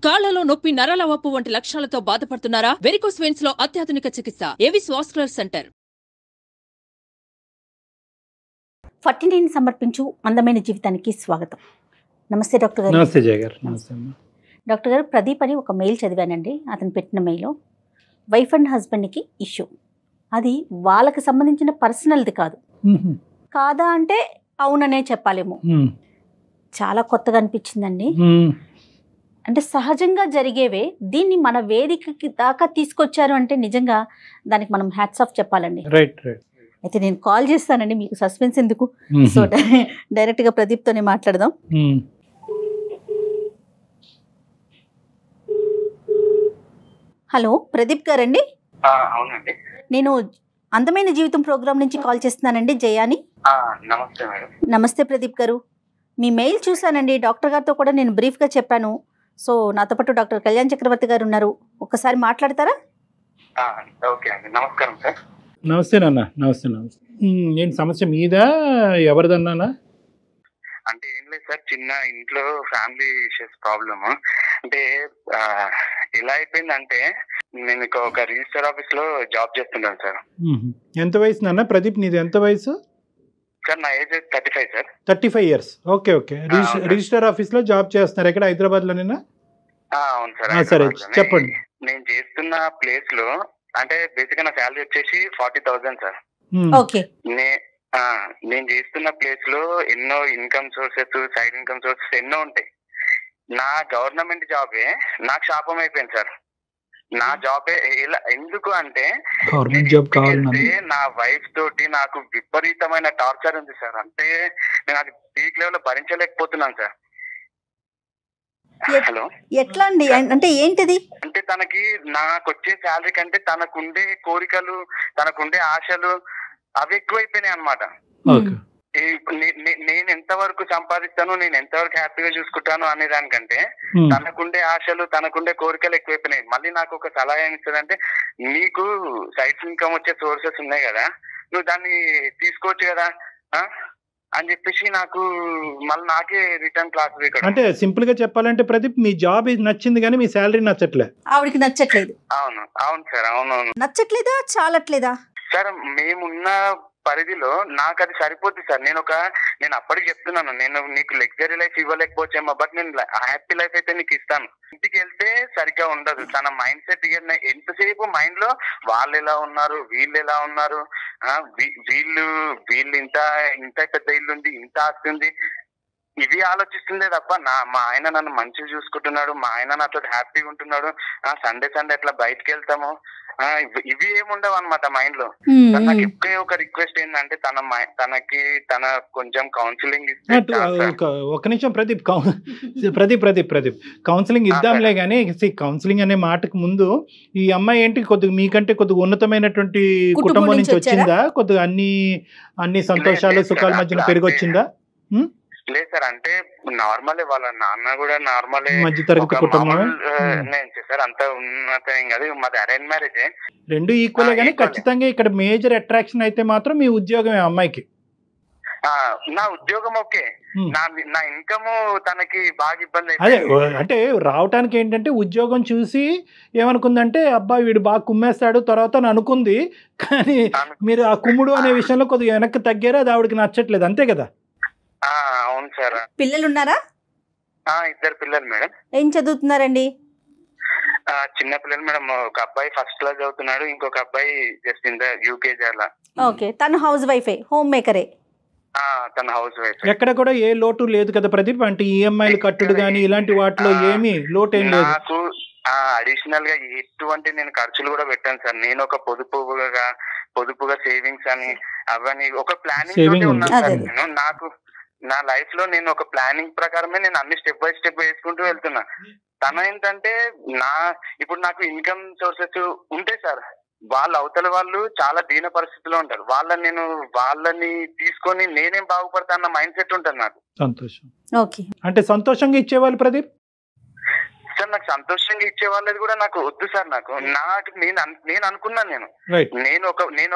కాళ్లలో నొప్పి, నరాల వాపు వంటి లక్షణాలతో బాధపడుతున్నారా? వెరికోస్ వెయిన్స్ లో అత్యాధునిక చికిత్స ఏవిస్ వాస్కులర్ సెంటర్. 49 సమర్పించు అందమైన జీవితానికి స్వాగతం. నమస్తే డాక్టర్ గారు. నమస్తే జయ గారు. నమస్తే అమ్మా. డాక్టర్ గారు, ప్రదీప్ అని ఒక మెయిల్ చదివానండి. అతను పెట్టిన మెయిల్ వైఫ్ అండ్ హస్బెండ్కి ఇష్యూ. అది వాళ్ళకి సంబంధించిన పర్సనల్ది కాదు. కాదా అంటే అవుననే చెప్పాలేమో. చాలా కొత్తగా అనిపించిందండి. అంటే సహజంగా జరిగేవే దీన్ని మన వేదికకి దాకా తీసుకొచ్చారు అంటే నిజంగా దానికి మనం హ్యాట్స్ ఆఫ్ చెప్పాలండి. Right right. అయితే నేను కాల్ చేస్తానండి, మీకు సస్పెన్స్ ఎందుకు. సో డైరెక్ట్గా ప్రదీప్తోనే మాట్లాడదాం. హలో ప్రదీప్ గారండి? అవునండి. నేను అందమైన జీవితం ప్రోగ్రామ్ నుంచి కాల్ చేస్తున్నానండి, జయాని. నమస్తే మేడం. నమస్తే ప్రదీప్ గారు. మీ మెయిల్ చూశానండి. డాక్టర్ గారితో కూడా నేను బ్రీఫ్గా చెప్పాను. సో నాతో పాటు డాక్టర్ కళ్యాణ్ చక్రవర్తి గారు ఉన్నారు, ఒక్కసారి మాట్లాడతారా? ఓకే అండి, నమస్కారం సార్. నమస్తే నాన్న. నమస్తే నమస్తే. ఏంటి సమస్య మీద ఎవరిదన్నానా? అంటే ఏం లేదు సార్, చిన్న ఇంట్లో ఫ్యామిలీ ఇష్యూస్ ప్రాబ్లమ్. అంటే ఎలా అయిపోయిందంటే, నేను ఒక రిజిస్టర్ ఆఫీస్ లో జాబ్ చేస్తున్నాను సార్. ఎంత వయసు నాన్న ప్రదీప్? నీది ఎంత వయసు? సార్ నా age 35 sir. 35 years. Okay okay. Register office లో జాబ్ చేస్తున్నారు. ఎక్కడ, హైదరాబాద్ లోనేనా? అవును సార్. సరే చెప్పండి. నేను చేస్తున్న ప్లేస్ లో అంటే బేసిక్ గా నా శాలరీ వచ్చేసి 40,000 సార్. ఓకే. నేను చేస్తున్న ప్లేస్ లో ఎన్నో income sources, side income sources ఎన్నో ఉంటాయి. నా గవర్నమెంట్ జాబే నాకు శాపం అయిపోయింది సార్. నా జాబే ఇలా ఎందుకు అంటే, గవర్నమెంట్ జాబ్ కావాలి. నా వైఫ్ తోటి నాకు విపరీతమైన టార్చర్ ఉంది సార్. అంటే నేను అది పీక్ లెవెల్ లో భరించలేకపోతున్నాను సార్. హలో, ఎట్లా అండి? అంటే ఏంటిది? అంటే తనకి నాకు వచ్చే శాలరీ కంటే తనకుండే కోరికలు, తనకుండే ఆశలు అవి ఎక్కువైపోయినాయి అనమాట. నేను ఎంతవరకు సంపాదిస్తాను, నేను ఎంతవరకు హ్యాపీగా చూసుకుంటాను అనే దానికంటే తనకుండే ఆశలు, తనకుండే కోరికలు ఎక్కువైపోయినాయి. మళ్ళీ నాకు ఒక సలహా ఏమి ఇస్తుందంటే, నీకు సైడ్ ఇన్కమ్ వచ్చే సోర్సెస్ ఉన్నాయి కదా, నువ్వు దాన్ని తీసుకోవచ్చు కదా అని చెప్పేసి నాకు మళ్ళీ నాకే రిటర్న్ క్లాస్. అంటే సింపుల్ గా చెప్పాలంటే ప్రదీప్, మీ జాబ్ నచ్చింది కానీ మీ శాలరీ నచ్చట్లేదు. ఆవిడకి నచ్చట్లేదు. అవును అవును సార్. అవునవును. నచ్చట్లేదా, చాలట్లేదా సార్? మేమున్న పరిధిలో నాకు అది సరిపోద్ది సార్. నేను అప్పటికి చెప్తున్నాను, నేను నీకు లగ్జరీ లైఫ్ ఇవ్వలేకపోవచ్చేమో, బట్ నేను హ్యాపీ లైఫ్ అయితే నీకు ఇస్తాను. ఇంటికి వెళ్తే సరిగ్గా ఉండదు. తన మైండ్ సెట్ ఎంతసేపు మైండ్ లో వాళ్ళు ఎలా ఉన్నారు, వీళ్ళు ఎలా ఉన్నారు, వీళ్ళు ఇంత పెద్ద ఇల్లు ఉంది, ఇంత ఆస్తి ఉంది, ఇవి ఆలోచిస్తుందే తప్ప మా ఆయన నన్ను మంచిగా చూసుకుంటున్నాడు, మా ఆయన నాతో హ్యాపీగా ఉంటున్నాడు, సండే ఎట్లా బయటకు వెళ్తాము, ఇవి ఏముండవు అనమాట మైండ్ లో. నాకు ఎప్పుడే ఒక రిక్వెస్ట్ ఏంటంటే, తన కొంచెం కౌన్సిలింగ్ ఇస్తే. ఒక నిమిషం ప్రదీప్, ప్రదీప్ కౌన్సిలింగ్ ఇద్దాంలే గానీ, కౌన్సిలింగ్ అనే మాటకు ముందు ఈ అమ్మాయి ఏంటి కొద్దిగా మీకంటే కొద్దిగా ఉన్నతమైనటువంటి కుటుంబం నుంచి వచ్చిందా? కొద్దిగా అన్ని సంతోషాలు సుఖాల మధ్యన పెరిగి వచ్చిందా? లేదు సార్, అంటే నార్మలే. వాళ్ళ నాన్న కూడా నార్మలే, మధ్యతరగతి కుటుంబం. సార్ అంత ఉన్నతం కాదు, మాది అరేంజ్ మ్యారేజే. రెండు ఈక్వల్ గానీ ఖచ్చితంగా ఇక్కడ మేజర్ అట్రాక్షన్ అయితే మాత్రం మీ ఉద్యోగమే అమ్మాయికి. నా ఉద్యోగం ఓకే, నా ఇన్కమ్ తనకి బాగా ఇబ్బంది. అదే అంటే రావటానికి ఏంటంటే ఉద్యోగం చూసి ఏమనుకుందంటే, అబ్బా వీడు బాగా కుమ్మేస్తాడు తర్వాత అని అనుకుంది. కానీ మీరు ఆ కుమ్ముడు అనే విషయంలో కొద్దిగా వెనక్కి తగ్గారు, అది ఆవిడకి నచ్చట్లేదు, అంతే కదా? అవును సార్. పిల్లలు ఉన్నారా? 2 పిల్లలు మేడం. ఏం చదువుతున్నారండి? చిన్న పిల్లలు మేడం. ఒక అబ్బాయి ఫస్ట్ క్లాస్ చదువుతున్నాడు, ఇంకొక అబ్బాయి జస్ట్ ఇన్ ద యూకేజీ అలా. ఓకే. తను హౌస్ వైఫే, హోమ్ మేకరే? తన హౌస్ వైఫ్. ఎక్కడ కూడా ఏ లోటు లేదు కదా ప్రదీప్? అంటే ఈఎంఐలు కట్టుడు గానీ ఇలాంటి వాటిలో ఏమీ లోటు ఏం లేదు. నాకు అడిషనల్ గా ఎటువంటి నేను ఖర్చులు కూడా పెట్టాను సార్. నేను ఒక పొదుపుగా సేవింగ్స్ అని అవన్నీ ఒక ప్లానింగ్ ఉన్నాను సార్. నేను నా లైఫ్ లో నేను ఒక ప్లానింగ్ ప్రకారమే నేను అన్ని స్టెప్ బై స్టెప్ వేసుకుంటూ వెళ్తున్నా. తన ఏంటంటే, ఇప్పుడు నాకు ఇన్కమ్ సోర్సెస్ ఉంటాయి సార్. అవతల వాళ్ళు చాలా దీన పరిస్థితిలో ఉంటారు. వాళ్ళని తీసుకొని నేనేం బాగుపడతా అన్న మైండ్ సెట్ ఉంటుంది నాకు. సంతోషం. ఓకే. అంటే సంతోషంగా ఇచ్చేవాళ్ళు ప్రదీప్? సార్ నాకు సంతోషంగా ఇచ్చే వాళ్ళది కూడా నాకు వద్దు సార్. నేను అనుకున్నాను నేను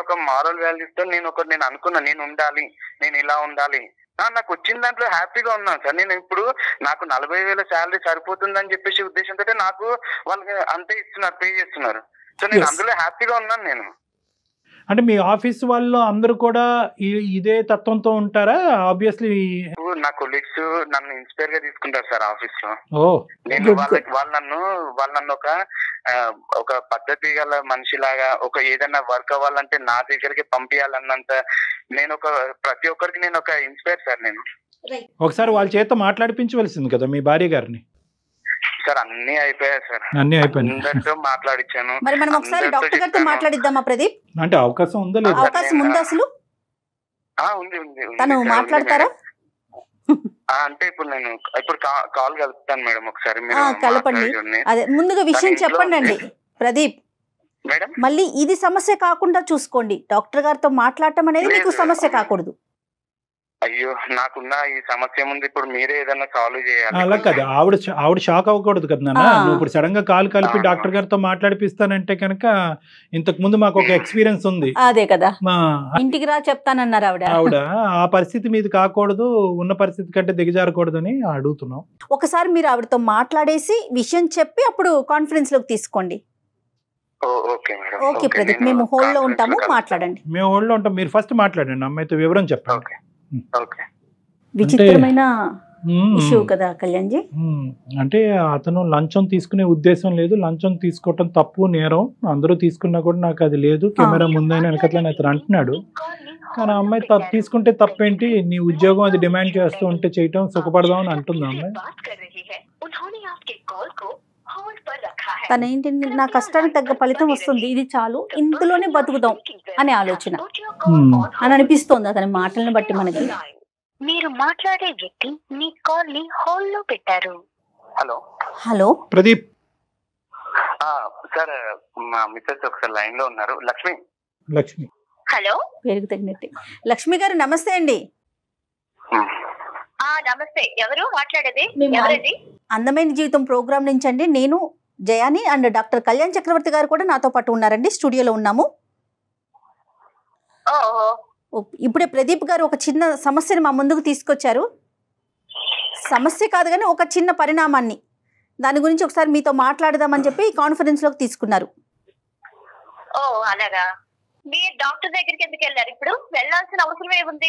ఒక మారల్ వాల్యూస్ తో నేను అనుకున్నా నేను ఉండాలి, నేను ఇలా ఉండాలి. నాకు వచ్చిన దాంట్లో హ్యాపీగా ఉన్నాను సార్. నేను ఇప్పుడు నాకు 40,000 శాలరీ సరిపోతుందని చెప్పేసి ఉద్దేశంతో నాకు వాళ్ళకి అంతే ఇస్తున్నారు, పే చేస్తున్నారు. సో నేను అందులో హ్యాపీగా ఉన్నాను. నేను అంటే మీ ఆఫీస్ వాళ్ళు అందరూ కూడా ఇదే తత్వంతో ఉంటారా? ఆబ్వియస్లీ నా కొలీగ్స్ నన్ను ఇన్స్పైర్ గా తీసుకుంటారు సార్ ఆఫీస్ లో. నేను వాళ్ళు నన్ను ఒక పద్ధతి గల మనిషిలాగా ఏదైనా వర్క్ అవ్వాలంటే నా దగ్గరికి పంపించాలన్నంత నేను ప్రతి ఒక్కరికి నేను ఒక ఇన్స్పైర్ సార్. నేను ఒకసారి వాళ్ళ చేత మాట్లాడిపించవలసింది కదా మీ భార్య గారిని. సార్ అన్ని అయిపోయాయి సార్, అన్ని అయిపోయాయి. అందరితో మాట్లాడించాను. మరి మనం ఒకసారి డాక్టర్ గారితో మాట్లాడిద్దామా ప్రదీప్? అంటే అవకాశం ఉందా లేదా? అవకాశం ఉందా అసలు? ఉంది. తను మాట్లాడతారా? అంటే ఇప్పుడు కాల్ కలుపుతాను మేడం, ఒకసారి కలపండి. అదే ముందుగా విషయం చెప్పండి అండి ప్రదీప్. మేడం మళ్ళీ ఇది సమస్య కాకుండా చూసుకోండి. డాక్టర్ గారితో మాట్లాడటం అనేది మీకు సమస్య కాకూడదు. అయ్యో నాకున్న ఈ సమస్య ముందు ఇప్పుడు మీరే ఏదైనా సాల్వ్ చేయాలి. అలా కదా, ఆవిడ షాక్ అవ్వకూడదు కదా నాన్న. నువ్వు ఇప్పుడు సడన్ గా కాల్ కలిపి డాక్టర్ గారితో మాట్లాడిపిస్తానంటే కనుక ఇంతకు ముందు మాకు ఒక ఎక్స్పీరియన్స్ ఉంది. అదే కదా, ఇంటికి రా చెప్తానన్నారు ఆవిడ. ఆ పరిస్థితి మీది కాకూడదు, ఉన్న పరిస్థితి కంటే దిగజారకూడదని అడుగుతున్నాం. ఒకసారి మీరు ఆవిడతో మాట్లాడేసి విషయం చెప్పి అప్పుడు కాన్ఫరెన్స్ లోకి తీసుకోండి. ఓకే ప్రదీప్, మేము హోల్డ్ లో ఉంటాము, మాట్లాడండి. మేము హోల్డ్ లో ఉంటాం, మీరు ఫస్ట్ మాట్లాడండి, అమ్మాయితో వివరం చెప్పండి. విచిత్రమైన ఇష్యూ కదా కళ్యాణ్ జీ. అంటే అతను లంచం తీసుకునే ఉద్దేశం లేదు, లంచం తీసుకోవటం తప్పు, నేరం, అందరూ తీసుకున్నా కూడా నాకు అది లేదు, కెమెరా ముందైనా వెనకట్లని అతను అంటున్నాడు. కానీ అమ్మాయి తీసుకుంటే తప్పేంటి, నీ ఉద్యోగం అది డిమాండ్ చేస్తూ ఉంటే చేయటం సుఖపడదాం అని అంటుంది అమ్మాయి. తనేంటి, నా కష్టానికి తగ్గ ఫలితం వస్తుంది, ఇది చాలు, ఇందులోనే బతుకుదాం అనే ఆలోచన అని అనిపిస్తోంది అతని మాటలను బట్టి మనకి. మీరు మాట్లాడే వ్యక్తి మీ కాల్ ని హోల్డ్ లో పెట్టారు. హలో ప్రదీప్ సార్, మా మిస్సెస్ ఒకసారి లైన్ లో ఉన్నారు. లక్ష్మి. హలో, పేరుకు తగినట్టు లక్ష్మి గారు నమస్తే అండి. నమస్తే, ఎవరు మాట్లాడేది? అందమైన జీవితం ప్రోగ్రామ్ నుంచి అండి. నేను జయాని అండ్ డాక్టర్ కళ్యాణ్ చక్రవర్తి గారు కూడా నాతో పాటు ఉన్నారండి, స్టూడియోలో ఉన్నాము. ఇప్పుడే ప్రదీప్ గారు ఒక చిన్న సమస్యని మా ముందుకు తీసుకొచ్చారు. సమస్య కాదు కానీ ఒక చిన్న పరిణామాన్ని, దాని గురించి ఒకసారి మీతో మాట్లాడదామని చెప్పి కాన్ఫరెన్స్ లోకి తీసుకున్నారు. అలాగా, మీరు డాక్టర్ దగ్గరికి ఎందుకు వెళ్ళారు? ఇప్పుడు వెళ్ళాల్సిన అవసరం ఏముంది?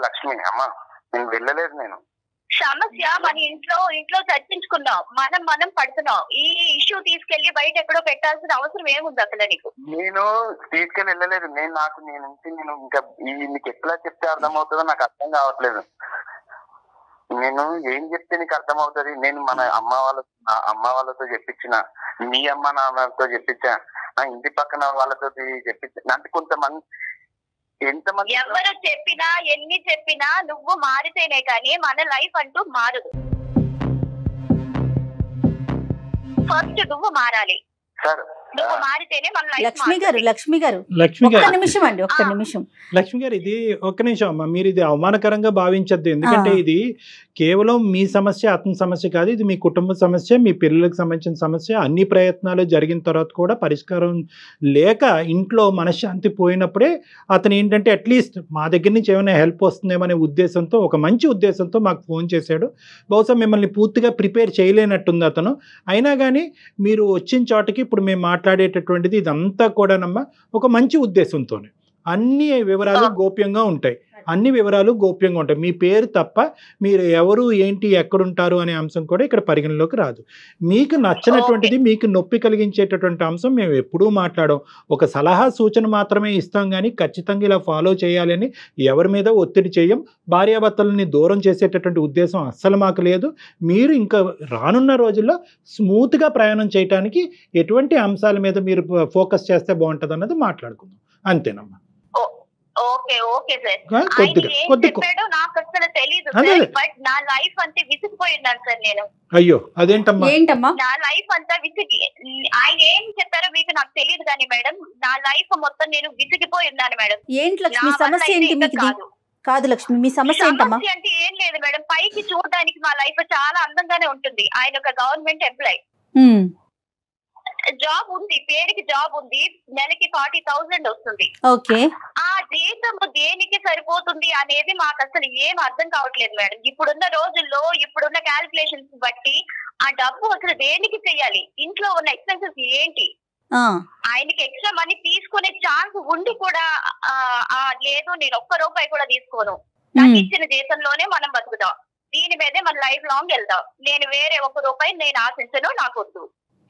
లక్ష్మి అమ్మా, నేను వెళ్ళలేదు. నేను సమస్య మన ఇంట్లో చర్చించుకున్నాం, మనం పడుతున్నాం. ఈ ఇష్యూ తీసుకెళ్లి బయట ఎక్కడో పెట్టాల్సిన అవసరం ఏముంది అసలు నీకు? నేను తీసుకెళ్లి వెళ్ళలేదు. నేను ఇంకా నీకు ఎట్లా చెప్తే అర్థమవుతుందో నాకు అర్థం కావట్లేదు. నేను ఏం చెప్తే నీకు అర్థమవుతుంది? నేను మన అమ్మ వాళ్ళతో చెప్పించిన, మీ అమ్మ నాన్నతో చెప్పించా, ఇంటి పక్కన వాళ్ళతో చెప్పించా. అంటే కొంతమంది ఎంతమంది ఎవరు చెప్పినా ఎన్ని చెప్పినా నువ్వు మారితేనే కానీ మన లైఫ్ అంటూ మారదు. ఫస్ట్ నువ్వు మారాలి సార్. నువ్వు మారితేనే మన లైఫ్. లక్ష్మి గారు ఒక్క నిమిషం అండి, ఒక్క నిమిషం. లక్ష్మి గారు, ఇది ఒక్క నిమిషం అమ్మా, మీరు ఇది అవమానకరంగా భావించద్దు. ఎందుకంటే ఇది కేవలం మీ సమస్య, అతని సమస్య కాదు, ఇది మీ కుటుంబ సమస్య, మీ పిల్లలకు సంబంధించిన సమస్య. అన్ని ప్రయత్నాలు జరిగిన తర్వాత కూడా పరిష్కారం లేక ఇంట్లో మనశ్శాంతి పోయినప్పుడే అతను ఏంటంటే అట్లీస్ట్ మా దగ్గర నుంచి ఏమైనా హెల్ప్ వస్తుందేమనే ఉద్దేశంతో, ఒక మంచి ఉద్దేశంతో మాకు ఫోన్ చేశాడు. బహుశా మిమ్మల్ని పూర్తిగా ప్రిపేర్ చేయలేనట్టుంది అతను. అయినా కానీ మీరు వచ్చిన చోటకి ఇప్పుడు మేము మాట్లాడేటటువంటిది ఇదంతా కూడానమ్మా ఒక మంచి ఉద్దేశంతోనే. అన్ని వివరాలు గోప్యంగా ఉంటాయి, అన్ని వివరాలు గోప్యంగా ఉంటాయి. మీ పేరు తప్ప మీరు ఎవరు, ఏంటి, ఎక్కడుంటారు అనే అంశం కూడా ఇక్కడ పరిగణలోకి రాదు. మీకు నచ్చినటువంటిది, మీకు నొప్పి కలిగించేటటువంటి అంశం మేము ఎప్పుడూ మాట్లాడాం. ఒక సలహా సూచన మాత్రమే ఇస్తాం, కానీ ఖచ్చితంగా ఇలా ఫాలో చేయాలని ఎవరి మీద ఒత్తిడి చేయం. భార్యాభర్తలని దూరం చేసేటటువంటి ఉద్దేశం అస్సలు మాకు లేదు. మీరు ఇంకా రానున్న రోజుల్లో స్మూత్గా ప్రయాణం చేయడానికి ఎటువంటి అంశాల మీద మీరు ఫోకస్ చేస్తే బాగుంటుంది అన్నది మాట్లాడుకుందాం, అంతేనమ్మా. ఓకే సార్, చెప్పాడు నాకు అసలు తెలీదు సార్, బట్ నా లైఫ్ అంతా విసిగిపోయిన్నాను సార్ నేను. అయ్యో అదేంటమ్మా? నా లైఫ్ అంతా విసిగి, ఆయన ఏం చెప్పారో మీకు నాకు తెలియదు కానీ మేడం, నా లైఫ్ మొత్తం నేను విసిగిపోయి ఉన్నాను మేడం. ఏంటి లక్ష్మి సమస్య ఏంటి మీకు? కాదు లక్ష్మి, మీ సమస్య ఏంటమ్మా? సమస్య అంటే ఏం లేదు మేడం, పైకి చూడడానికి మా లైఫ్ చాలా అందంగానే ఉంటుంది. ఆయన ఒక గవర్నమెంట్ ఎంప్లాయ్, జాబ్ ఉంది, పేరుకి జాబ్ ఉంది, నెలకి 40,000 వస్తుంది. ఓకే, ఆ జీతం దేనికి సరిపోతుంది అనేది మాకు అసలు ఏం అర్థం కావట్లేదు మేడం. ఇప్పుడున్న రోజుల్లో ఇప్పుడున్న క్యాలిక్యులేషన్స్ బట్టి ఆ డబ్బు అసలు దేనికి చెయ్యాలి, ఇంట్లో ఉన్న ఎక్స్పెన్సెస్ ఏంటి, ఆయనకి ఎక్స్ట్రా మనీ తీసుకునే ఛాన్స్ ఉండి కూడా లేదు నేను ఒక్క రూపాయి కూడా తీసుకోను, నాకు ఇచ్చిన జీతంలోనే మనం బతుకుదాం, దీని మీదే మన లైఫ్ లాంగ్ వెళ్దాం, నేను వేరే ఒక్క రూపాయి నేను ఆశించను, నాకు వద్దు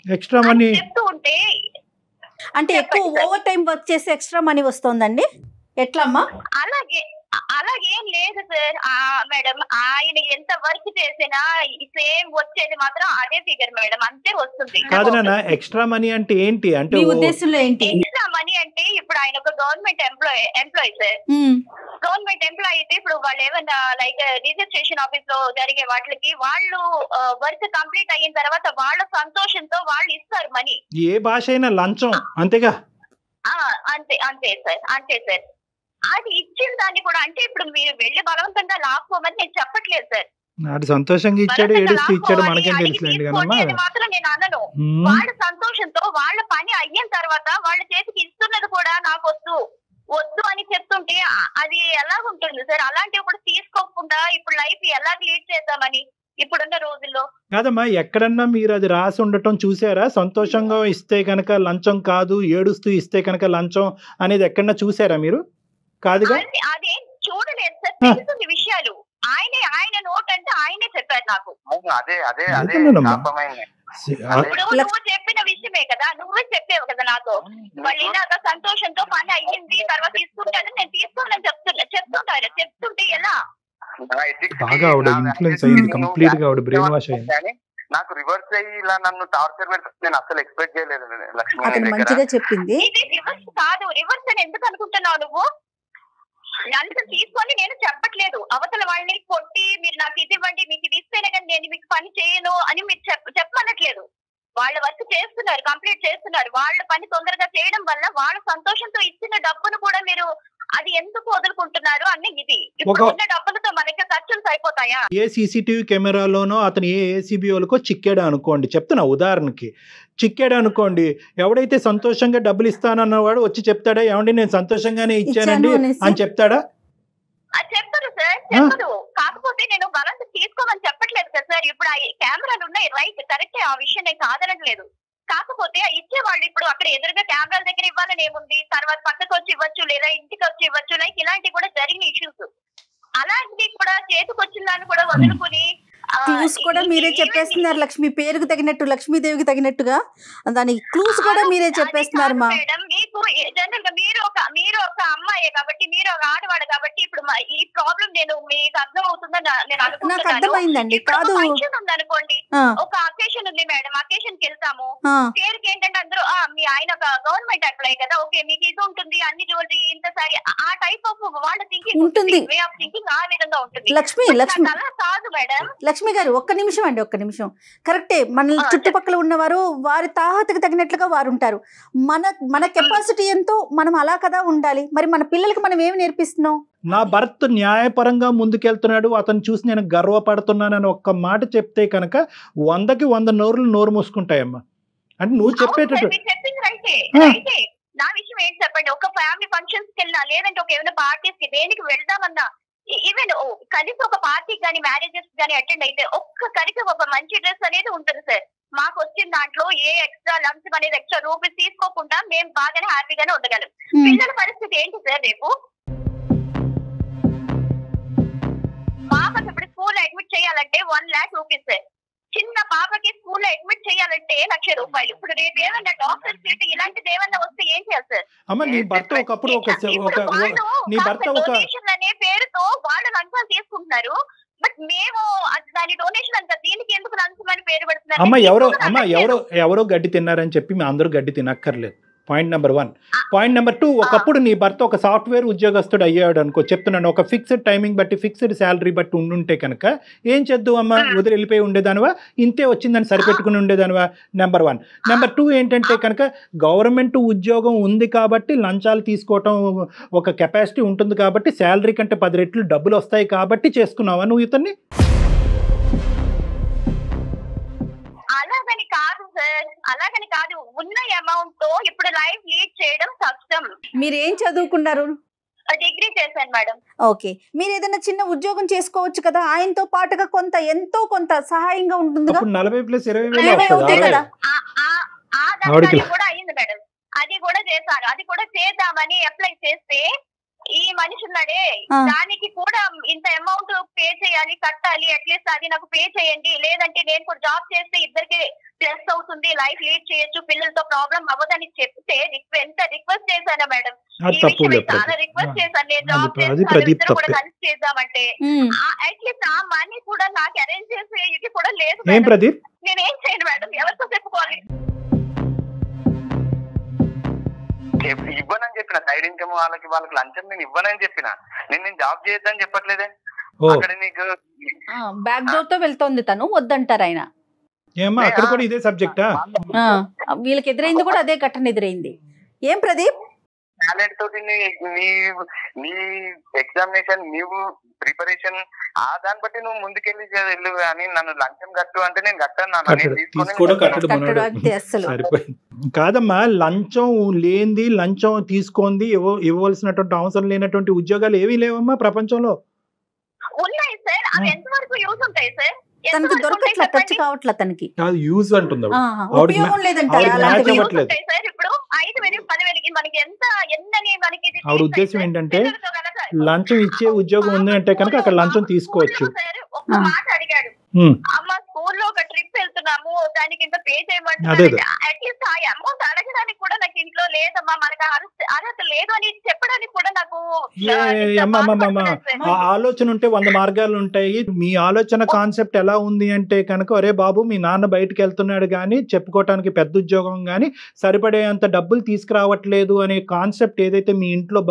ఎక్స్ట్రా మనీ చెప్తూ ఉంటే. అంటే ఎక్కువ ఓవర్ టైం వర్క్ చేసి ఎక్స్ట్రా మనీ వస్తుందండి, ఎట్లా అమ్మా? అలాగేం లేదు సార్ మేడం, ఆయన ఎంత వర్క్ చేసినా సేమ్ వచ్చేది మాత్రం అదే ఫిగర్ మేడం, అంతే వస్తుంది. కాదు నాన్న, ఎక్స్ట్రా మనీ అంటే ఏంటి? అంటే మీ ఉద్దేశంలో ఏంటి? ఎక్స్ట్రా మనీ అంటే ఇప్పుడు ఆయన ఒక government employee sir, government employee అయితే ఇప్పుడు వాళ్ళు ఏమన్నా లైక్ రిజిస్ట్రేషన్ ఆఫీస్ లో జరిగే వాటికి వాళ్ళు వర్క్ కంప్లీట్ అయిన తర్వాత వాళ్ళ సంతోషంతో వాళ్ళు ఇస్తారు మనీ. ఏ భాష అయినా లంచం అంతేగా? అంతే అంతే సార్, అంతే సార్. అది ఇచ్చిన దాన్ని కూడా అంటే ఇప్పుడు మీరు వెళ్ళి బలవంతంగా లాక్కోమని నేను చెప్పట్లేదు సార్, నాడు సంతోషంగా ఇచ్చాడు, ఏడుస్తూ ఇచ్చాడు, మనకేం తెలుసులేండి కదమ్మా. మాత్రం నేను అనను. వాళ్ళ సంతోషంతో వాళ్ళ పని అయిన తర్వాత వాళ్ళ చేతికి ఇస్తున్నది కూడా నాకు వద్దు అని చెప్తుంటే అది ఎలాగుంటుంది సార్? అలాంటివి కూడా తీసుకోకుండా ఇప్పుడు లైఫ్ ఎలా లీడ్ చేద్దామని ఇప్పుడున్న రోజుల్లో. కాదమ్మా, ఎక్కడన్నా మీరు అది రాసి ఉండటం చూసారా? సంతోషంగా ఇస్తే కనుక లంచం కాదు, ఏడుస్తూ ఇస్తే కనుక లంచం అనేది ఎక్కడన్నా చూసారా మీరు? కాదుగా. అదే చూడలేదు సార్, తెలుస్తుంది విషయాలు. ఆయన నోట్ అంటే ఆయనే చెప్పారు నాకు. ఇప్పుడు నువ్వు చెప్పిన విషయమే కదా, నువ్వే చెప్పావు కదా నాకు, వాళ్ళు ఇలాగా సంతోషంతో పని అయ్యింది తర్వాత తీసుకుంటాను, నేను తీసుకోవాలని చెప్తుంటే ఎలా? బాగా ఆవిడ ఇన్ఫ్లుయెన్స్ అయ్యింది, కంప్లీట్ గా ఆవిడ బ్రెయిన్ వాష్ అయ్యింది. నాకు రివర్స్ అయ్యి ఇలా నన్ను టార్చర్ పెడితే నేను అసలు ఎక్స్పెక్ట్ చేయలేదు లక్ష్మి. అతను మంచిగా చెప్పింది. ఇది రివర్స్ కాదు, రివర్స్ అని ఎందుకు అనుకుంటున్నావు నువ్వు? నన్ను తీసుకొని నేను చెప్పట్లేదు, అవతల వాళ్ళని కొట్టి మీరు నాకు ఇది ఇవ్వండి, మీకు ఇది ఇస్తేనే కానీ నేను మీకు పని చేయను అని మీరు చెప్పనట్లేదు. వాళ్ళ వర్క్ చేస్తున్నారు, కంప్లీట్ చేస్తున్నారు, వాళ్ళ పని తొందరగా చేయడం వల్ల వాళ్ళ సంతోషంతో ఇచ్చిన డబ్బును కూడా మీరు అది ఎందుకు వదులుకుంటున్నారు అని. ఇది ఇప్పుడు ఉన్న డబ్బులతో మనకి ఖర్చులు సరిపోతాయా? ఏ సీసీటీవీ కెమెరాలోనో అతను ఏ ఏసీబీఓలకో చిక్కాడు అనుకోండి, చెప్తున్నా ఉదాహరణకి, చిక్కాడు అనుకోండి, ఎవడైతే సంతోషంగా డబ్బులు ఇస్తానన్నవాడు వచ్చి చెప్తాడా ఏమండి నేను సంతోషంగానే ఇచ్చానండి అని చెప్తాడా? చెప్పరు సార్, చెప్పరు. కాకపోతే నేను బలంగా తీసుకోమని చెప్పట్లేదు కదా సార్, ఇప్పుడు ఆ కెమెరాలు ఉన్నాయి, రైట్, కరెక్టే, ఆ విషయం నేను కాదనట్లేదు. కాకపోతే ఇచ్చే వాళ్ళు ఇప్పుడు అక్కడ ఎదురుగా కెమెరాల దగ్గర ఇవ్వాలని ఏముంది, తర్వాత పక్కకు వచ్చి ఇవ్వచ్చు లేదా ఇంటికి వచ్చి ఇవ్వచ్చు, లైక్ ఇలాంటివి కూడా జరిగిన ఇష్యూస్. అలాంటివి కూడా చేతికి వచ్చిన దాన్ని కూడా వదులుకుని క్లూస్ కూడా మీరే చెప్పేస్తున్నారు లక్ష్మి, పేరుకు తగినట్టు, లక్ష్మీదేవికి తగినట్టుగా దాని క్లూస్ కూడా మీరే చెప్పేస్తున్నారు. మేడం మీకు జనరల్ గా మీరు ఒక అమ్మాయే కాబట్టి, మీరు ఒక ఆడవాడు కాబట్టి ఇప్పుడు ఈ ప్రాబ్లం నేను మీకు అర్థం అవుతుందని నేను అనుకుంటున్నాను. నాకు అర్థమైందండి. కాదు, ఫంక్షన్ ఉంది అనుకోండి, ఒక అకేషన్ ఉంది మేడం, అకేషన్ కి వెళ్తాము, పేరుకి ఏంటంటే అందరూ మీ ఆయన ఒక గవర్నమెంట్ ఎంప్లాయ్ కదా, ఓకే మీకు ఇది ఉంటుంది, అన్ని జ్యువెలరీ ఇంత సారీ, ఆ టైప్ ఆఫ్ వాళ్ళ థింకింగ్ ఉంటుంది, వే ఆఫ్ థింకింగ్ ఆ విధంగా ఉంటుంది. లక్ష్మి అలా కాదు మేడం. లక్ష్మి గారు ఒక్క నిమిషం అండి, ఒక్క నిమిషం. కరెక్టే, మన చుట్టుపక్కల ఉన్నవారు వారి తాహతకు తగినట్లుగా వారు ఉంటారు. మన కెపాసిటీ ఎంతో మనం అలా కదా ఉండాలి. మరి మన పిల్లలకి మనం ఏమి నేర్పిస్తున్నాం? నా భర్త న్యాయపరంగా ముందుకెళ్తున్నాడు, అతను చూసి నేను గర్వపడుతున్నానని ఒక్క మాట చెప్తే కనుక 100కి 100 నోరు మూసుకుంటాయమ్మా. అంటే నువ్వు చెప్పేటట్టు చెప్పింది రైటే. నా విషయం ఏంటి చెప్పండి, ఒక ఫ్యామిలీ ఫంక్షన్స్ కి వెళ్ళినా లేదంటే ఒక ఏమైనా పార్టీస్ కి దేనికి వెళ్దామన్నా, ఈవెన్ కలిసి ఒక పార్టీకి కానీ మ్యారేజెస్ కానీ అటెండ్ అయితే ఒక్కరికి ఒక మంచి డ్రెస్ అనేది ఉంటుంది సార్. మాకు వచ్చిన దాంట్లో ఏ ఎక్స్ట్రా లంచ్ అనేది ఎక్స్ట్రా రూపీస్ తీసుకోకుండా మేము బాగానే హ్యాపీగానే ఉండగలం. పిల్లల పరిస్థితి ఏంటి సార్? రేపు పాపకి ఇప్పుడు స్కూల్ అడ్మిట్ చేయాలంటే 1 lakh రూపీస్ సార్. చిన్న పాపకి స్కూల్ అడ్మిట్ చేయాలంటే 1,00,000 రూపాయలు. ఇప్పుడు రేపు ఏమన్నా డాక్టర్ సీట్ ఇలాంటిది ఏమన్నా వస్తే ఏం చేయాలి సార్? అమ్మ నీ భర్త ఒకప్పుడు డొనేషన్ అనే పేరుతో వాళ్ళు లంచాలు తీసుకుంటున్నారు, బట్ మేము దాని డొనేషన్ అంతా దీనికి ఎందుకు లంచం అని పేరు పెడుతున్నారు? ఎవరో గడ్డి తిన్నారని చెప్పి మేము అందరూ గడ్డి తినక్కర్లేదు. Point number 1. పాయింట్ నెంబర్ 2, ఒకప్పుడు నీ భర్త ఒక సాఫ్ట్వేర్ ఉద్యోగస్తుడు అయ్యాడు అనుకో, చెప్తున్నాను, ఒక ఫిక్స్డ్ టైమింగ్ బట్టి ఫిక్స్డ్ శాలరీ బట్టి ఉండుంటే కనుక ఏం చేద్దు అమ్మా, వదిలి వెళ్ళిపోయి ఉండేదానివా, ఇంతే వచ్చిందని సరిపెట్టుకుని ఉండేదానివా? నెంబర్ 1. నెంబర్ 2 ఏంటంటే కనుక గవర్నమెంట్ ఉద్యోగం ఉంది కాబట్టి లంచాలు తీసుకోవటం ఒక కెపాసిటీ ఉంటుంది కాబట్టి శాలరీ కంటే 10 రెట్లు డబ్బులు వస్తాయి కాబట్టి చేసుకున్నావా నువ్వు ఇతన్ని? అలాగని కాదు సార్, అలాగని కాదు. ఉన్న అమౌంట్ తో ఇప్పుడు లైఫ్ లీడ్ చేయడం కష్టం. మీరు ఏం చదువుకున్నారు? డిగ్రీ చేశాను మేడం. ఓకే, మీరు ఏదైనా చిన్న ఉద్యోగం చేసుకోవచ్చు కదా, ఆయనతో పాటుగా ఎంతో కొంత సహాయంగా ఉంటుంది. 40+20,000 కదా. అది కూడా అయింది మేడం, అది కూడా చేశాను. అది కూడా చేద్దామని అప్లై చేస్తే ఈ మనిషి ఉన్నాడే, దానికి కూడా ఇంత అమౌంట్ పే చేయాలి, కట్టాలి, అట్లీస్ట్ అది నాకు పే చేయండి, లేదంటే నేను కూడా జాబ్ చేస్తే ఇద్దరికి ప్లస్ అవుతుంది, లైఫ్ లీడ్ చేయొచ్చు, పిల్లలతో ప్రాబ్లం అవ్వదని చెప్తే ఎంత రిక్వెస్ట్ చేశాను మేడం. ఈ విషయం చాలా రిక్వెస్ట్ చేశాను, నేను జాబ్ చేస్తాను, ఇద్దరు కూడా కలిసి చేద్దామంటే అట్లీస్ట్ ఆ మనీ కూడా నాకు అరేంజ్ చేసే ఇది కూడా లేదు. నేనేం చేయను మేడం, ఎవరితో చెప్పుకోవాలి? ఇవ్వనని చెప్పిన, సైడ్ ఇన్కమ్ వాళ్ళకి లంచం నేను ఇవ్వనని చెప్పిన. నేను జాబ్ చేయొద్దని చెప్పట్లేదే. అక్కడ నీకు బ్యాక్ డోర్ తో వెళ్తోంది తను, వద్దంటారు ఆయన. అక్కడ కూడా ఇదే సబ్జెక్టా? వీళ్ళకి ఎదురైంది కూడా అదే ఘటన ఎదురైంది. ఏం ప్రదీప్, టాలెంట్ తోటి నీ ఎగ్జామినేషన్, నీవు ప్రిపరేషన్, దాన్ని బట్టి నువ్వు ముందుకెళ్ళి వెళ్ళు. కానీ నన్ను లంచం కట్టు అంటే నేను కట్టాను. కాదమ్మా, లంచం లేనిది, లంచం తీసుకుంది ఇవ్వవలసినటువంటి అవసరం లేనటువంటి ఉద్యోగాలు ఏవీ లేవమ్మా ప్రపంచంలో. ఉన్నాయి సార్, అవి ఎంతవరకు యూజ్ ఉంటాయి సార్? తనకి దొరకట్లా, టచ్ కావట్లా, తనకి యూజ్ అంటుంది. ఉపయోగం లేదంట. ఇప్పుడు 5,000 10,000 మనకి ఎంత ఎందని మనకి ఆవిడ ఉద్దేశం ఏంటంటే లంచం ఇచ్చే ఉద్యోగం ఉంది అంటే కనుక అక్కడ లంచం తీసుకోవచ్చు. ఒక్క మాట అడిగాడు, అమ్మ స్కూల్లో ఒక ట్రిప్ వెళ్తున్నాము, దానికి ఇంత పే చేయమంటున్నారు. అట్లీస్ట్ ఆ అమౌంట్ అడగడానికి కూడా నాకు ఇంట్లో లేదమ్మా, మనకు అర్హత లేదు అని చెప్పడానికి కూడా నాకు ఆలోచన ఉంటే 100 మార్గాలు ఉంటాయి. మీ ఆలోచన కాన్సెప్ట్ ఎలా ఉంది అంటే కనుక, ఒరే బాబు మీ నాన్న బయటకు వెళ్తున్నాడు కానీ చెప్పుకోవటానికి పెద్ద ఉద్యోగం కానీ సరిపడేంత డబ్బులు తీసుకురావట్లేదు అనే కాన్సెప్ట్ ఏదైతే మీ ఇంట్లో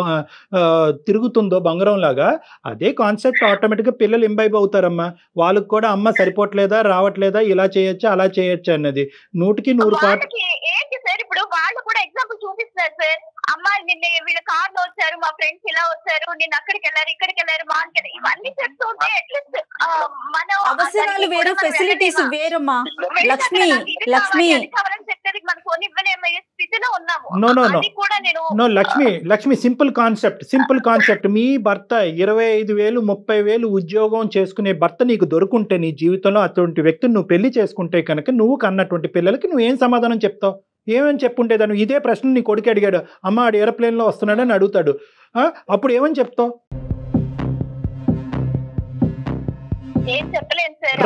తిరుగుతుందో బంగారం లాగా, అదే కాన్సెప్ట్ ఆటోమేటిక్గా పిల్లలు ఇంబైబ్ అవుతారమ్మా. వాళ్ళకి కూడా అమ్మ సరిపోవట్లేదా, రావట్లేదా, ఇలా చేయొచ్చా అలా చేయొచ్చా అన్నది 100% ఏంటి సార్. ఇప్పుడు వాళ్ళు కూడా ఎగ్జాంపుల్ చూపిస్తున్నారు సార్, అమ్మ నిన్న వీళ్ళ కార్ లో వచ్చారు, మా ఫ్రెండ్స్ ఇలా వచ్చారు, నేను అక్కడికి వెళ్ళారు, ఇక్కడికి వెళ్ళారు, మార్కెట్, ఇవన్నీ చెప్తుంటే అట్లీస్ట్ మన అవసరాలు వేరు, ఫెసిలిటీస్ వేరమ్మా. లక్ష్మి చెప్పేది మన ఫోన్ ఇవ్వలేమయ్యే స్థితిలో ఉన్నాము. Lakshmi simple concept. మీ భర్త 25,000 30,000 ఉద్యోగం చేసుకునే భర్త నీకు దొరుకుంటే నీ జీవితంలో అటువంటి వ్యక్తిని నువ్వు పెళ్లి చేసుకుంటే కనుక నువ్వు కన్నటువంటి పిల్లలకి నువ్వు ఏం సమాధానం చెప్తావు? ఏమని చెప్పుంటేదాను? ఇదే ప్రశ్న నీ కొడుకు అడిగాడు, అమ్మ ఆడు ఏరోప్లేన్లో వస్తున్నాడని అడుగుతాడు, అప్పుడు ఏమని చెప్తావు?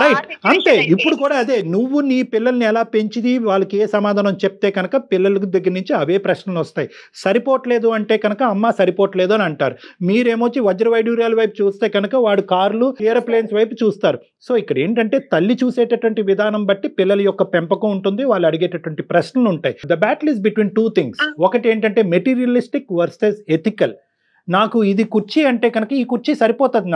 రైట్, అంతే. ఇప్పుడు కూడా అదే, నువ్వు నీ పిల్లల్ని ఎలా పెంచిది, వాళ్ళకి ఏ సమాధానం చెప్తే కనుక పిల్లల దగ్గర నుంచి అవే ప్రశ్నలు వస్తాయి. సరిపోవట్లేదు అంటే కనుక అమ్మ సరిపోవట్లేదు అని అంటారు. మీరేమొచ్చి వజ్ర వైడూర్యాల వైపు చూస్తే కనుక వాడు కార్లు ఏరోప్లేన్స్ వైపు చూస్తారు. సో ఇక్కడ ఏంటంటే తల్లి చూసేటటువంటి విధానం బట్టి పిల్లల యొక్క పెంపకం ఉంటుంది, వాళ్ళు అడిగేటటువంటి ప్రశ్నలు ఉంటాయి. The battle is between 2 things. ఒకటి ఏంటంటే మెటీరియలిస్టిక్ వర్సెస్ ఎథికల్. నాకు ఇది కుర్చీ అంటే కనుక ఈ కుర్చీ సరిపోతుంది,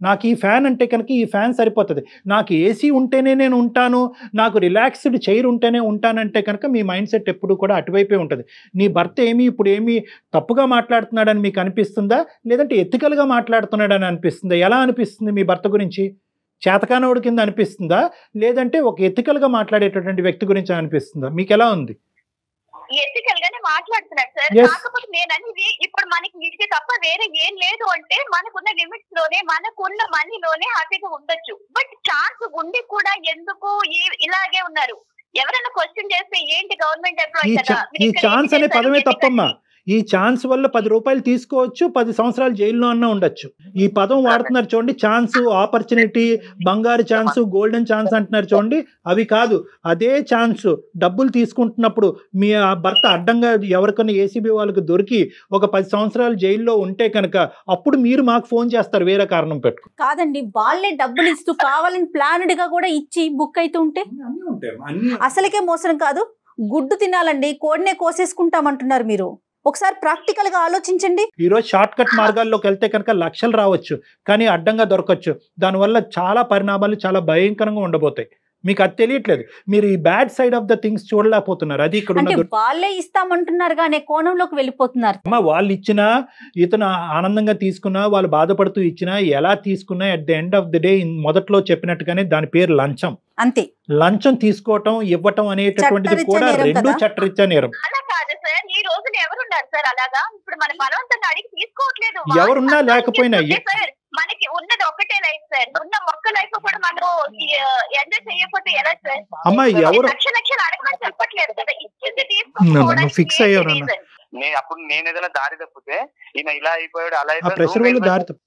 నాకు ఈ ఫ్యాన్ అంటే కనుక ఈ ఫ్యాన్ సరిపోతుంది, నాకు ఏసీ ఉంటేనే నేను ఉంటాను, నాకు రిలాక్స్డ్ చైర్ ఉంటేనే ఉంటానంటే కనుక మీ మైండ్ సెట్ ఎప్పుడు కూడా అటువైపే ఉంటుంది. నీ భర్త ఇప్పుడు ఏమీ తప్పుగా మాట్లాడుతున్నాడని మీకు అనిపిస్తుందా, లేదంటే ఎథికల్గా మాట్లాడుతున్నాడని అనిపిస్తుందా? ఎలా అనిపిస్తుంది మీ భర్త గురించి? చేతకానోడు కింద అనిపిస్తుందా, లేదంటే ఒక ఎథికల్గా మాట్లాడేటటువంటి వ్యక్తి గురించి అనిపిస్తుందా? మీకు ఎలా ఉంది? ఎథికల్ గానే మాట్లాడుతున్నాడు సార్. కాకపోతే నేను అనేది ఇప్పుడు మనకి ఇది తప్ప వేరే ఏం లేదు అంటే మనకున్న లిమిట్స్ లోనే, మనకున్న మనీలోనే హ్యాపీగా ఉండొచ్చు. బట్ ఛాన్స్ ఉండి కూడా ఎందుకు ఇలాగే ఉన్నారు? ఎవరైనా క్వశ్చన్ చేస్తే ఏంటి గవర్నమెంట్ ఎంప్లాయీ కదా, ఈ ఛాన్స్ అనే పదమే తప్పమ్మా. ఈ ఛాన్స్ వల్ల 10 రూపాయలు తీసుకోవచ్చు, 10 సంవత్సరాలు జైల్లో అన్నా ఉండొచ్చు. ఈ పదం వాడుతున్నారు చూడండి, ఛాన్స్, ఆపర్చునిటీ, బంగారు ఛాన్స్, గోల్డెన్ ఛాన్స్ అంటున్నారు చూడండి, అవి కాదు. అదే ఛాన్స్ డబ్బులు తీసుకుంటున్నప్పుడు మీ భర్త అడ్డంగా ఎవరికైనా ఏసీబీ వాళ్ళకి దొరికి ఒక 10 సంవత్సరాలు జైల్లో ఉంటే కనుక అప్పుడు మీరు మాకు ఫోన్ చేస్తారు వేరే కారణం పెట్టుకు. కాదండి, వాళ్ళే డబ్బులు ఇస్తూ కావాలని ప్లాన్డ్ గా కూడా ఇచ్చి బుక్ అయితే ఉంటే అసలుకే మోసం కాదు. గుడ్డు తినాలండి, కోడినే కోసేసుకుంటామంటున్నారు మీరు. ఒకసారి ప్రాక్టికల్ గా ఆలోచించండి. ఈరోజు షార్ట్ కట్ మార్గాల్లోకి వెళ్తే కనుక లక్షలు రావచ్చు, కానీ అడ్డంగా దొరకచ్చు. దానివల్ల చాలా పరిణామాలు చాలా భయంకరంగా ఉండబోతాయి. మీకు అది తెలియట్లేదు. మీరు ఈ bad side of the things చూడలేకపోతున్నారు. అది ఇక్కడ అంటే ఉన్నది. వాళ్ళే ఇస్తామంటున్నారు అనే కోణంలోకి వెళ్ళిపోతున్నారు. అమ్మ, వాళ్ళు ఇచ్చినా, ఇతను ఆనందంగా తీసుకున్నా, వాళ్ళు బాధపడుతూ ఇచ్చినా, ఎలా తీసుకున్నా at the end of the day మొదట్లో చెప్పినట్టుగానే దాని పేరు లంచం. అంతే. లంచం తీసుకోవటం, ఇవ్వటం అనేటటువంటిది కూడా రెండు చట్టరీత్యా నేరం. అలా కాదు సార్, ఈ రోజున ఎవరున్నారు సార్ అలాగా? ఇప్పుడు మన బలవంతంగా అడిగి తీసుకోవట్లేదు. ఎవరున్నా లేకపోయినా సార్, మనకి ఉన్నది ఒకటే లైఫ్ సార్. ఉన్న ఒక్క లైఫ్ కూడా మనం ఎంజాయ్ చేయకపోతే ఎలా సార్? అమ్మా, ఎవరు లక్షలు అడగమని చెప్పట్లేదు కదా, ఇచ్చింది తీసుకోవడానికి ఫిక్స్ అయ్యారు. అప్పుడు నేను ఏదైనా దారి తప్పితే ఈయన ఇలా అయిపోయాడు, అలా ప్రెషర్ వల్ల దారి తప్పు.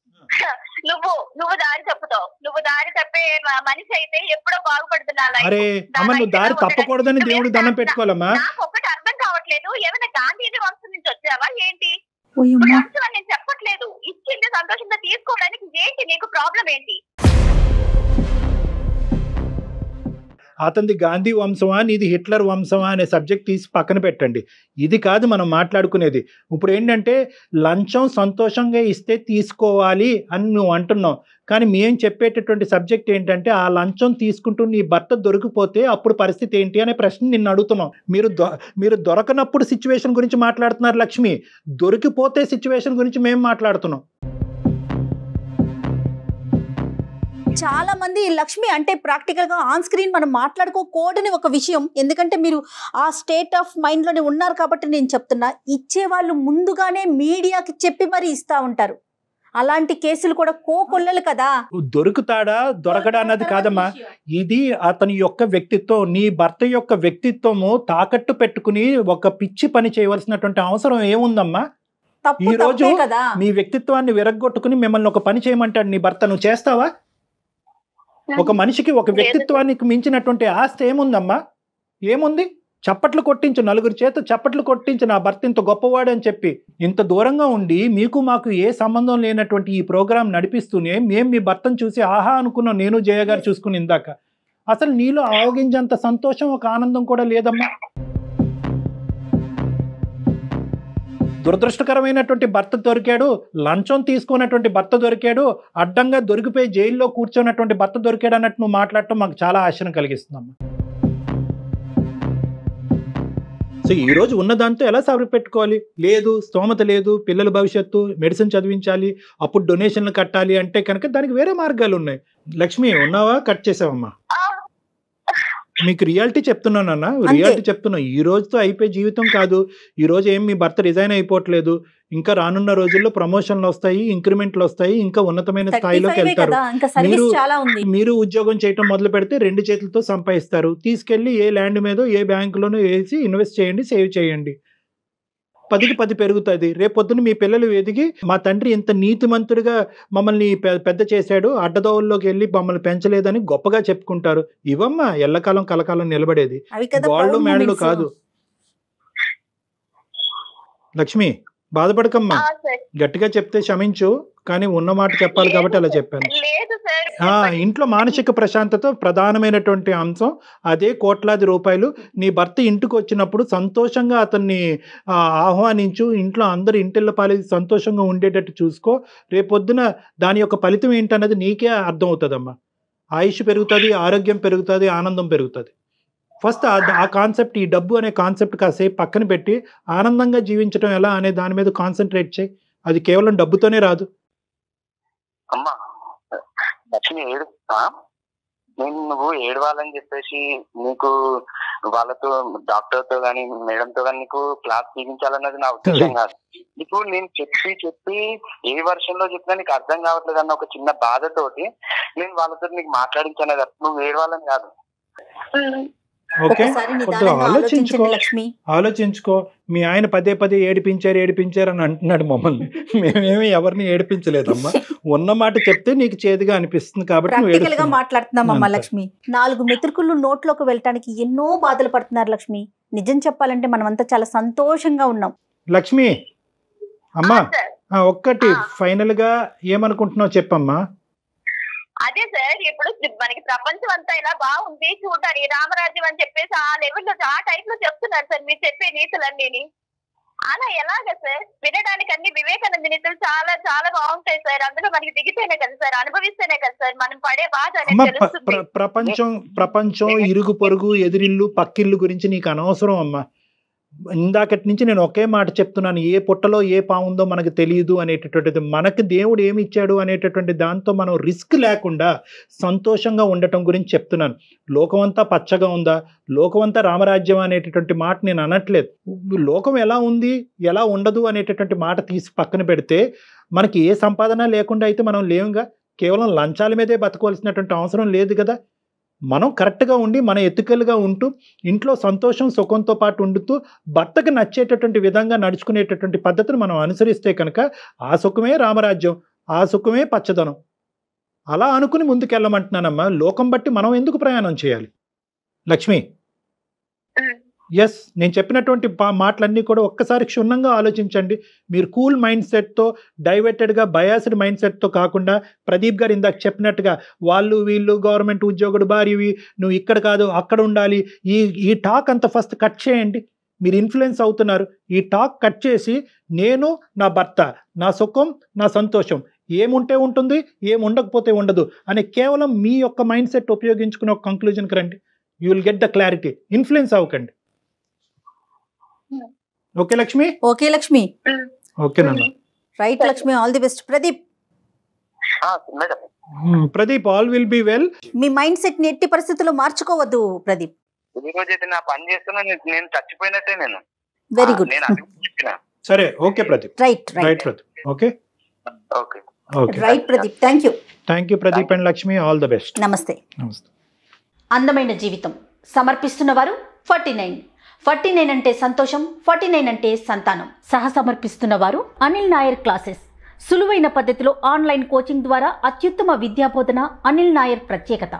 నువ్వు దారి తప్పుతావు. నువ్వు దారి తప్పే మనిషి అయితే ఎప్పుడో బాగుపడుతున్నా. అరే అమ్మ, నువ్వు దారి తప్పకూడదని దేవుడు దండం పెట్టుకోవాలమ్మా. నాకు ఒకటి అర్థం కావట్లేదు, ఏమైనా గాంధీజీ వంశం నుంచి వచ్చావా ఏంటి? నేను చెప్పట్లేదు, ఇచ్చింది సంతోషంగా తీసుకోవడానికి ఏంటి నీకు ప్రాబ్లం ఏంటి? అతనిది గాంధీ వంశమా, నీది హిట్లర్ వంశమా అనే సబ్జెక్ట్ తీసి పక్కన పెట్టండి. ఇది కాదు మనం మాట్లాడుకునేది. ఇప్పుడు ఏంటంటే లంచం సంతోషంగా ఇస్తే తీసుకోవాలి అని నువ్వు అంటున్నావు, కానీ మేము చెప్పేటటువంటి సబ్జెక్ట్ ఏంటంటే ఆ లంచం తీసుకుంటూ నీ భర్త దొరికిపోతే అప్పుడు పరిస్థితి ఏంటి అనే ప్రశ్న నిన్ను అడుగుతున్నాం. మీరు దొరకనప్పుడు సిచ్యువేషన్ గురించి మాట్లాడుతున్నారు లక్ష్మి, దొరికిపోతే సిచ్యువేషన్ గురించి మేము మాట్లాడుతున్నాం. చాలా మంది లక్ష్మి అంటే ప్రాక్టికల్ గా ఆన్ స్క్రీన్ మనం మాట్లాడుకోకూడని ఒక విషయం. ఎందుకంటే మీరు ఆ స్టేట్ ఆఫ్ మైండ్ లోనే ఉన్నారు కాబట్టి నేను చెప్తున్నా, ఇచ్చే వాళ్ళు ముందుగానే మీడియాకి చెప్పి మరి ఇస్తా ఉంటారు. అలాంటి కేసులు కూడా కోకొల్లలు కదా. దొరుకుతాడా దొరకడా అన్నది కాదమ్మా, ఇది అతని యొక్క వ్యక్తిత్వం. నీ భర్త యొక్క వ్యక్తిత్వము తాకట్టు పెట్టుకుని ఒక పిచ్చి పని చేయవలసినటువంటి అవసరం ఏముందమ్మా? ఈ రోజు మీ వ్యక్తిత్వాన్ని విరగ్గొట్టుకుని మిమ్మల్ని ఒక పని చేయమంటాడు నీ భర్త, నువ్వు చేస్తావా? ఒక మనిషికి ఒక వ్యక్తిత్వానికి మించినటువంటి ఆస్తి ఏముందమ్మా? ఏముంది? చప్పట్లు కొట్టించు, నలుగురు చేత చప్పట్లు కొట్టించు, నా భర్త ఇంత గొప్పవాడు అని చెప్పి. ఇంత దూరంగా ఉండి మీకు మాకు ఏ సంబంధం లేనటువంటి ఈ ప్రోగ్రాం నడిపిస్తూనే మేము మీ భర్తను చూసి ఆహా అనుకున్నాం, నేను జయ గారు చూసుకుని ఇందాక. అసలు నీలో ఆవగించేంత సంతోషం, ఒక ఆనందం కూడా లేదమ్మా. దురదృష్టకరమైనటువంటి భర్త దొరికాడు, లంచం తీసుకున్నటువంటి భర్త దొరికాడు, అడ్డంగా దొరికిపోయి జైల్లో కూర్చున్నటువంటి భర్త దొరికాడు అన్నట్టు నువ్వు మాట్లాడటం మాకు చాలా ఆశ్చర్యం కలిగిస్తుందమ్మా. సో ఈరోజు ఉన్నదాంతో ఎలా సరిపెట్టుకోవాలి? లేదు, స్తోమత లేదు, పిల్లల భవిష్యత్తు, మెడిసిన్ చదివించాలి, అప్పుడు డొనేషన్లు కట్టాలి అంటే కనుక దానికి వేరే మార్గాలు ఉన్నాయి. లక్ష్మి, ఉన్నావా? కట్ చేసావమ్మా. మీకు రియాలిటీ చెప్తున్నానన్నా, రియాలిటీ చెప్తున్నా. ఈ రోజుతో అయిపోయే జీవితం కాదు. ఈ రోజు ఏం మీ భర్త రిజైన్ అయిపోవట్లేదు. ఇంకా రానున్న రోజుల్లో ప్రమోషన్లు వస్తాయి, ఇంక్రిమెంట్లు వస్తాయి, ఇంకా ఉన్నతమైన స్థాయిలోకి వెళ్తారు. మీరు ఉద్యోగం చేయటం మొదలు పెడితే 2 చేతులతో సంపాదిస్తారు. తీసుకెళ్లి ఏ ల్యాండ్ మీదో ఏ బ్యాంకులోనో వేసి ఇన్వెస్ట్ చేయండి, సేవ్ చేయండి. 10కి 10 పెరుగుతుంది. రేపొద్దున మీ పిల్లలు ఎదిగి మా తండ్రి ఇంత నీతిమంతుడిగా మమ్మల్ని పెద్ద చేశాడు, అడ్డదోవల్లోకి వెళ్ళి మమ్మల్ని పెంచలేదని గొప్పగా చెప్పుకుంటారు. ఇవమ్మా ఎల్లకాలం కలకాలం నిలబడేది, గోల్డ్ మెడల్ కాదు. లక్ష్మి, బాధపడకమ్మా. గట్టిగా చెప్తే క్షమించు, కానీ ఉన్న మాట చెప్పాలి కాబట్టి అలా చెప్పాను. ఇంట్లో మానసిక ప్రశాంతత ప్రధానమైనటువంటి అంశం. అదే కోట్లాది రూపాయలు. నీ భర్త ఇంటికి వచ్చినప్పుడు సంతోషంగా అతన్ని ఆహ్వానించు. ఇంట్లో అందరు ఇంటిళ్ళ పాలి సంతోషంగా ఉండేటట్టు చూసుకో. రేపొద్దున దాని యొక్క ఫలితం ఏంటన్నది నీకే అర్థం అవుతుందమ్మా. ఆయుష్ పెరుగుతుంది, ఆరోగ్యం పెరుగుతుంది, ఆనందం పెరుగుతుంది. ఫస్ట్ ఆ కాన్సెప్ట్, ఈ డబ్బు అనే కాన్సెప్ట్ కాసేపు పక్కన పెట్టి ఆనందంగా జీవించడం ఎలా అనే దాని మీద కాన్సన్ట్రేట్ చేయి. అది కేవలం డబ్బుతోనే రాదు. అమ్మా లక్ష్మి, నువ్వు ఏడవాలని చెప్పేసి నీకు వాళ్ళతో, డాక్టర్తో కానీ మేడంతో కానీ నీకు క్లాస్ తీయించాలన్నది నా ఉద్దేశం కాదు. ఇప్పుడు నేను చెప్పి ఏ వర్షంలో చెప్పినా నీకు అర్థం కావట్లేదు అన్న ఒక చిన్న బాధతోటి నేను వాళ్ళతో నీకు మాట్లాడించాను కదా. నువ్వు ఏడవాలని కాదు. ఆలోచించుకో. మీ ఆయన పదే ఏడిపించారు అని అంటున్నాడు మమ్మల్ని. మేమేమి ఎవరిని ఏడిపించలేదమ్మా. ఉన్న మాట చెప్తే నీకు చేదుగా అనిపిస్తుంది కాబట్టి మాట్లాడుతున్నామమ్మా. లక్ష్మి, 4 మెతుకులు నోట్లోకి వెళ్ళటానికి ఎన్నో బాధలు పడుతున్నారు లక్ష్మి. నిజం చెప్పాలంటే మనమంతా చాలా సంతోషంగా ఉన్నాం. లక్ష్మి అమ్మా, ఒక్కటి ఫైనల్ గా ఏమనుకుంటున్నావు చెప్పమ్మా. అదే సార్, ఇప్పుడు మనకి ప్రపంచం అంతా ఇలా బాగుంది చూడడానికి, రామరాజ్యం అని చెప్పేసి ఆ లెవెల్లో ఆ టైప్ లో చెప్తున్నారు సార్ మీరు చెప్పే నీతులన్నీ. అలా ఎలాగ సార్? వినడానికి అన్ని వివేకానంద నీతులు చాలా చాలా బాగుంటాయి సార్. అందులో మనకి దిగితేనే కదా సార్, అనుభవిస్తేనే కదా సార్ మనం పడే బాధ అనేది తెలుస్తుంది. ప్రపంచం ఇరుగు పొరుగు ఎదిరిల్లు పక్కిల్లు గురించి నీకు అనవసరం అమ్మా. ఇందాకటి నుంచి నేను ఒకే మాట చెప్తున్నాను, ఏ పుట్టలో ఏ పావుందో మనకు తెలియదు అనేటటువంటిది. మనకు దేవుడు ఏమి ఇచ్చాడు అనేటటువంటి దాంతో మనం రిస్క్ లేకుండా సంతోషంగా ఉండటం గురించి చెప్తున్నాను. లోకమంతా పచ్చగా ఉందా, లోకమంతా రామరాజ్యం అనేటటువంటి మాట నేను అనట్లేదు. లోకం ఎలా ఉంది ఎలా ఉండదు అనేటటువంటి మాట తీసి పక్కన పెడితే మనకి ఏ సంపాదన లేకుండా అయితే మనం లేవుగా. కేవలం లంచాల మీదే బతకవలసినటువంటి అవసరం లేదు కదా. మనం కరెక్ట్గా ఉండి మన ఎత్తుకలుగా ఉంటూ ఇంట్లో సంతోషం సుఖంతో పాటు ఉండుతూ భర్తకు నచ్చేటటువంటి విధంగా నడుచుకునేటటువంటి పద్ధతిని మనం అనుసరిస్తే కనుక ఆ సుఖమే రామరాజ్యం, ఆ సుఖమే పచ్చదనం. అలా అనుకుని ముందుకెళ్ళమంటున్నానమ్మా. లోకం బట్టి మనం ఎందుకు ప్రయాణం చేయాలి లక్ష్మి? ఎస్, నేను చెప్పినటువంటి మాటలన్నీ కూడా ఒక్కసారి క్షుణ్ణంగా ఆలోచించండి. మీరు కూల్ మైండ్ సెట్తో, డైవర్టెడ్గా బయాస్డ్ మైండ్ సెట్తో కాకుండా ప్రదీప్ గారు ఇందాక చెప్పినట్టుగా వాళ్ళు వీళ్ళు గవర్నమెంట్ ఉద్యోగుడు భార్యవి, నువ్వు ఇక్కడ కాదు అక్కడ ఉండాలి, ఈ టాక్ అంతా ఫస్ట్ కట్ చేయండి. మీరు ఇన్ఫ్లుయెన్స్ అవుతున్నారు. ఈ టాక్ కట్ చేసి నేను నా భర్త, నా సుఖం నా సంతోషం, ఏముంటే ఉంటుంది ఏం ఉండకపోతే ఉండదు అని కేవలం మీ యొక్క మైండ్ సెట్ ఉపయోగించుకుని ఒక కంక్లూజన్కి రండి. You will get the clarity. Influence అవ్వకండి. ఓకే లక్ష్మి? ఓకే లక్ష్మి. ఓకేనమ్మా. Right Lakshmi, all the best. Pradeep Pradeep all will be well. Me mind set ని ఎట్టి పరిస్థితుల్లో మార్చుకోవద్దు ప్రదీప్. ఈ రోజు అయితే నా పని చేస్తున్నా, నేను చచ్చిపోయినట్టే. నేను వెరీ గుడ్. సరే okay Pradeep. Right right Pradeep. Okay okay okay right Pradeep. Thank you Pradeep and Lakshmi. All the best. నమస్తే. నమస్తే. అందమైన జీవితం సమర్పిస్తున్నవారు 49 అంటే సంతోషం, 49 అంటే సంతానం. సమర్పిస్తున్నవారు అనిల్ నాయర్ క్లాసెస్. సులువైన పద్ధతిలో ఆన్లైన్ కోచింగ్ ద్వారా అత్యుత్తమ విద్యాబోధన అనిల్ నాయర్ ప్రత్యేకత.